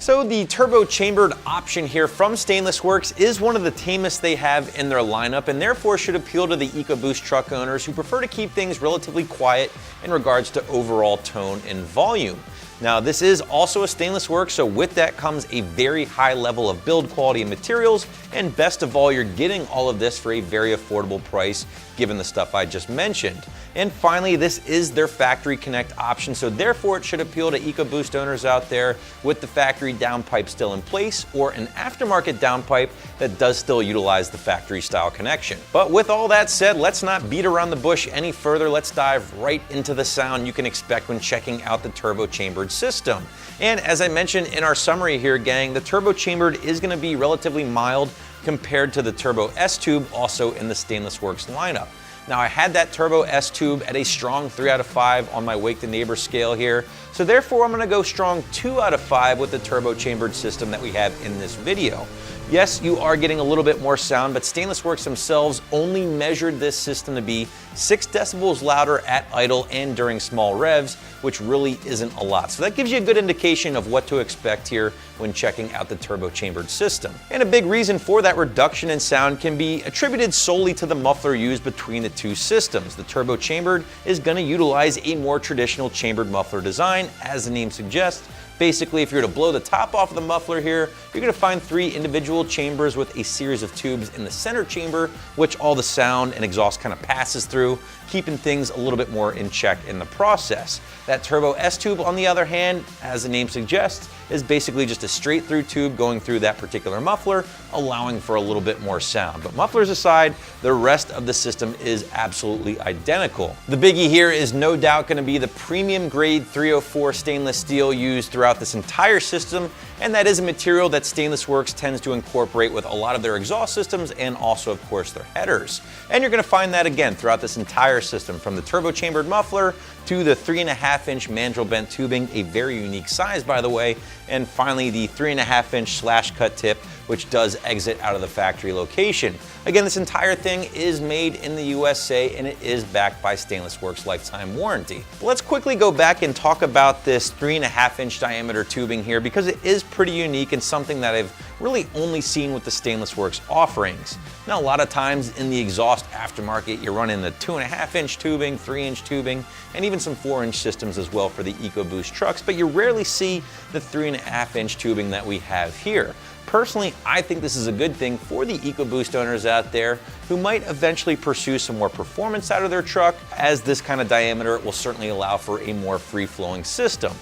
So the turbo chambered option here from Stainless Works is one of the tamest they have in their lineup, and therefore should appeal to the EcoBoost truck owners who prefer to keep things relatively quiet in regards to overall tone and volume. Now, this is also a Stainless Works, so with that comes a very high level of build quality and materials, and best of all, you're getting all of this for a very affordable price given the stuff I just mentioned. And finally, this is their factory connect option, so therefore it should appeal to EcoBoost owners out there with the factory downpipe still in place, or an aftermarket downpipe that does still utilize the factory style connection. But with all that said, let's not beat around the bush any further. Let's dive right into the sound you can expect when checking out the turbo chambered system. And as I mentioned in our summary here, gang, the turbo chambered is going to be relatively mild compared to the turbo S-tube, also in the Stainless Works lineup. Now, I had that turbo S-tube at a strong 3 out of 5 on my wake to neighbor scale here, so therefore I'm going to go strong 2 out of 5 with the turbo chambered system that we have in this video. Yes, you are getting a little bit more sound, but Stainless Works themselves only measured this system to be 6 decibels louder at idle and during small revs, which really isn't a lot. So that gives you a good indication of what to expect here when checking out the turbo chambered system. And a big reason for that reduction in sound can be attributed solely to the muffler used between the two systems. The turbo chambered is going to utilize a more traditional chambered muffler design, as the name suggests. Basically, if you were to blow the top off of the muffler here, you're going to find 3 individual chambers with a series of tubes in the center chamber, which all the sound and exhaust kind of passes through, keeping things a little bit more in check in the process. That turbo S-tube, on the other hand, as the name suggests, is basically just a straight through tube going through that particular muffler, allowing for a little bit more sound. But mufflers aside, the rest of the system is absolutely identical. The biggie here is no doubt going to be the premium grade 304 stainless steel used throughout this entire system, and that is a material that Stainless Works tends to incorporate with a lot of their exhaust systems and also, of course, their headers. And you're going to find that again throughout this entire system, from the turbo chambered muffler to the 3.5-inch mandrel bent tubing, a very unique size by the way, and finally the 3.5-inch slash cut tip, which does exit out of the factory location. Again, this entire thing is made in the USA and it is backed by Stainless Works lifetime warranty. But let's quickly go back and talk about this 3.5-inch diameter tubing here, because it is pretty unique and something that I've really only seen with the Stainless Works offerings. Now, a lot of times in the exhaust aftermarket, you're running the 2.5-inch tubing, 3-inch tubing, and even some 4-inch systems as well for the EcoBoost trucks, but you rarely see the 3.5-inch tubing that we have here. Personally, I think this is a good thing for the EcoBoost owners out there who might eventually pursue some more performance out of their truck, as this kind of diameter will certainly allow for a more free-flowing system.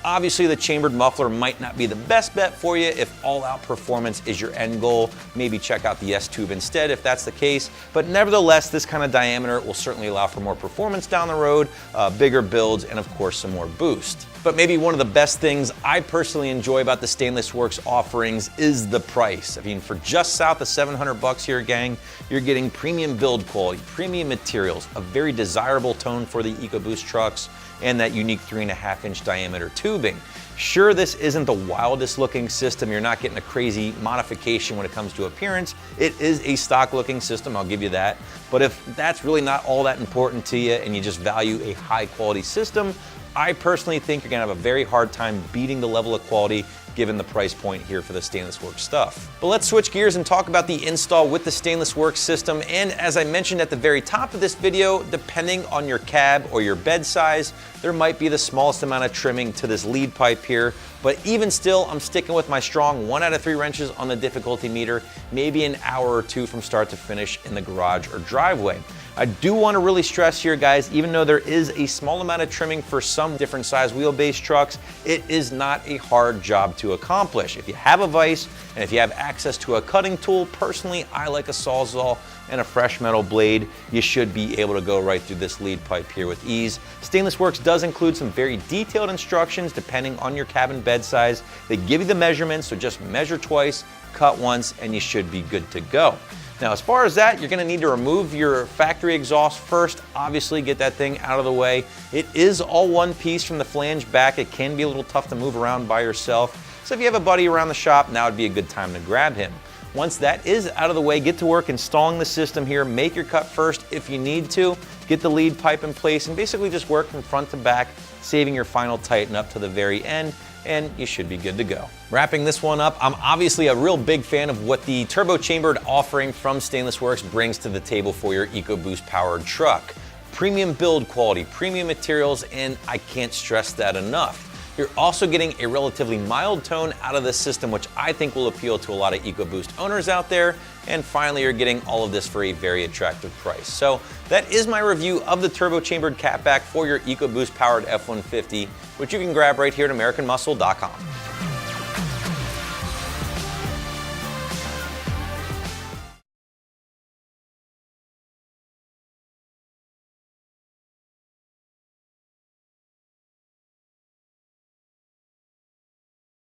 Obviously, the chambered muffler might not be the best bet for you if all-out performance is your end goal. Maybe check out the S-tube instead if that's the case. But nevertheless, this kind of diameter will certainly allow for more performance down the road, bigger builds, and of course some more boost. But maybe one of the best things I personally enjoy about the Stainless Works offerings is the price. I mean, for just south of $700 here, gang, you're getting premium build quality, premium materials, a very desirable tone for the EcoBoost trucks, and that unique 3.5-inch diameter tubing. Sure, this isn't the wildest looking system. You're not getting a crazy modification when it comes to appearance. It is a stock looking system, I'll give you that. But if that's really not all that important to you and you just value a high quality system, I personally think you're gonna have a very hard time beating the level of quality given the price point here for the Stainless Works stuff. But let's switch gears and talk about the install with the Stainless Works system. And as I mentioned at the very top of this video, depending on your cab or your bed size, there might be the smallest amount of trimming to this lead pipe here. But even still, I'm sticking with my strong 1 out of 3 wrenches on the difficulty meter, maybe an hour or 2 from start to finish in the garage or driveway. I do want to really stress here, guys, even though there is a small amount of trimming for some different size wheelbase trucks, it is not a hard job to accomplish. If you have a vise and if you have access to a cutting tool, personally, I like a Sawzall and a fresh metal blade. You should be able to go right through this lead pipe here with ease. Stainless Works does include some very detailed instructions depending on your cabin bed size. They give you the measurements, so just measure twice, cut once, and you should be good to go. Now, as far as that, you're gonna need to remove your factory exhaust first. Obviously, get that thing out of the way. It is all one piece from the flange back. It can be a little tough to move around by yourself. So if you have a buddy around the shop, now would be a good time to grab him. Once that is out of the way, get to work installing the system here. Make your cut first if you need to. Get the lead pipe in place and basically just work from front to back, saving your final tighten up to the very end. and you should be good to go. Wrapping this one up, I'm obviously a real big fan of what the turbo-chambered offering from Stainless Works brings to the table for your EcoBoost powered truck. Premium build quality, premium materials, and I can't stress that enough. You're also getting a relatively mild tone out of this system, which I think will appeal to a lot of EcoBoost owners out there. And finally, you're getting all of this for a very attractive price. So that is my review of the turbo-chambered catback for your EcoBoost powered F-150, which you can grab right here at AmericanMuscle.com.